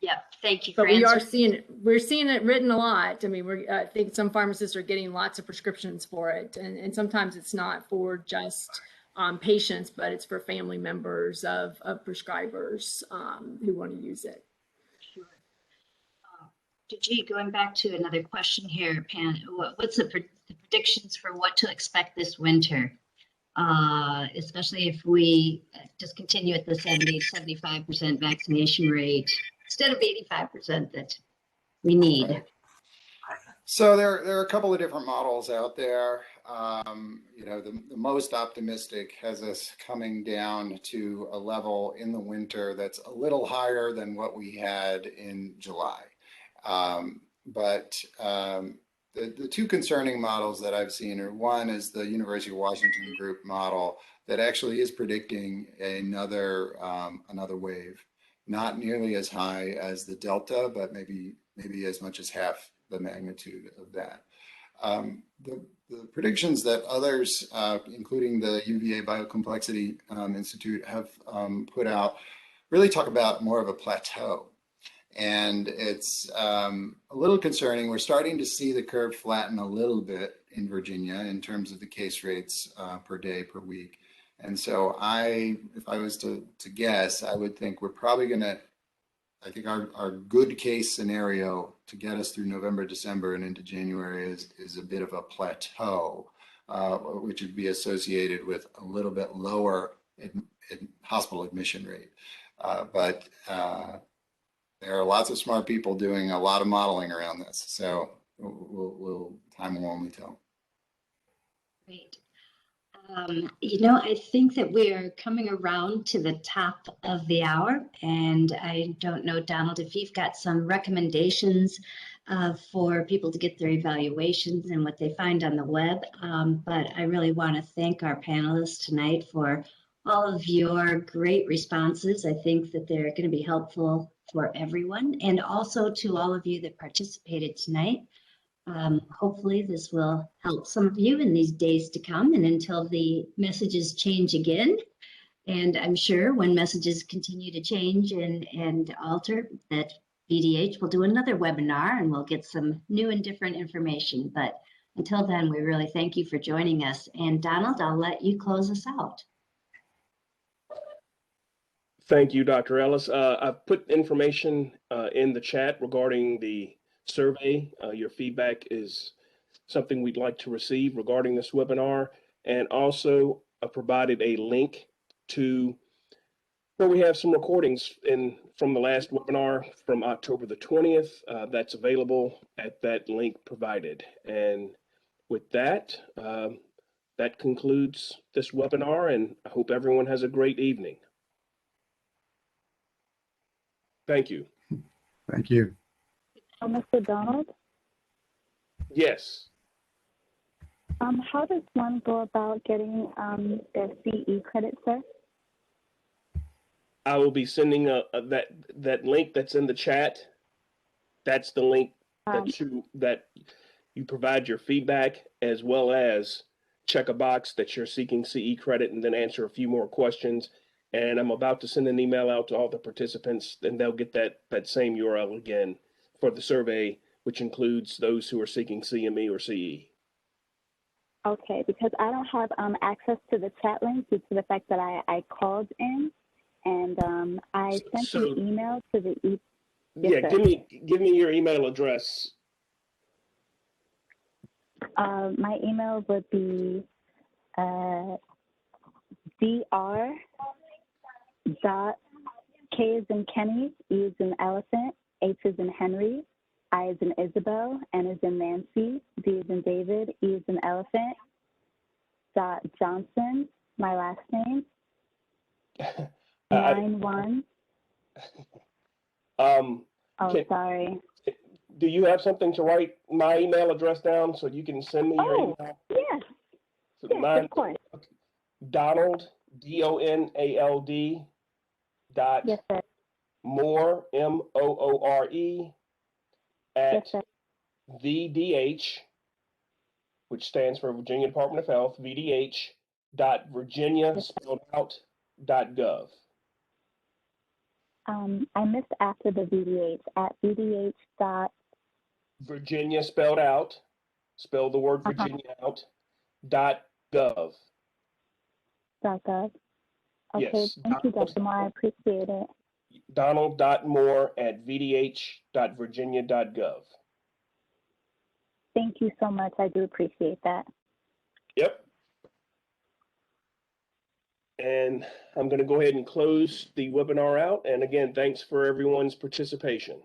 Yeah, thank you. But we're seeing it written a lot. I mean, I think some pharmacists are getting lots of prescriptions for it, and sometimes it's not for just patients, but it's for family members of prescribers who want to use it. Sure. Going back to another question here, Pan, what's the predictions for what to expect this winter? Especially if we just continue at the 75% vaccination rate instead of 85% that we need. So there are a couple of different models out there. You know, the most optimistic has us coming down to a level in the winter that's a little higher than what we had in July. The two concerning models that I've seen are, one is the University of Washington group model that actually is predicting another wave, not nearly as high as the Delta, but maybe as much as half the magnitude of that. The predictions that others, including the UVA Biocomplexity Institute, have put out really talk about more of a plateau. And it's a little concerning. We're starting to see the curve flatten a little bit in Virginia in terms of the case rates per day, per week. And so if I was to guess, I would think we're probably gonna, I think our good case scenario to get us through November, December, and into January is a bit of a plateau, which would be associated with a little bit lower hospital admission rate. But there are lots of smart people doing a lot of modeling around this, so time will only tell. Great. You know, I think that we are coming around to the top of the hour, and I don't know, Donald, if you've got some recommendations for people to get their evaluations and what they find on the web, but I really want to thank our panelists tonight for all of your great responses. I think that they're going to be helpful for everyone, and also to all of you that participated tonight. Hopefully this will help some of you in these days to come, and until the messages change again, And I'm sure when messages continue to change and alter, that VDH will do another webinar and we'll get some new and different information. But until then, we really thank you for joining us. And Donald, I'll let you close us out. Thank you, Dr. Ellis. I've put information in the chat regarding the survey. Your feedback is something we'd like to receive regarding this webinar. And also provided a link to where we have some recordings from the last webinar from October the 20th. That's available at that link provided. And with that, that concludes this webinar, and I hope everyone has a great evening. Thank you. Thank you. Mr. Donald, Yes. how does one go about getting their CE credit, sir? I will be sending that link that's in the chat. That's the link that you provide your feedback, as well as check a box that you're seeking CE credit, and then answer a few more questions. And I'm about to send an email out to all the participants, and they'll get that same URL again for the survey, which includes those who are seeking CME or CE. Okay, because I don't have access to the chat link due to the fact that I called in, and I sent an email to the Yes, yeah, give me your email address. My email would be dr. K as in Kenny, E as in elephant, H as in Henry, I as in Isabel, N as in Nancy, D as in David, E as in elephant, Johnson, my last name, 91. Sorry. Do you have something to write my email address down so you can send me your email? Yes. So yes, of course. Donald, DONALD dot yes, sir. Moore, MOORE, at yes, sir. VDH, which stands for Virginia Department of Health, VDH dot Virginia spelled out .gov. I missed after the VDH at VDH dot Virginia spelled out, spell the word Virginia out, .gov. .gov. Okay, Yes. thank you, Dr. Moore. I appreciate it. Donald.Moore at vdh.virginia.gov. Thank you so much. I do appreciate that. Yep. And I'm going to go ahead and close the webinar out. And again, thanks for everyone's participation.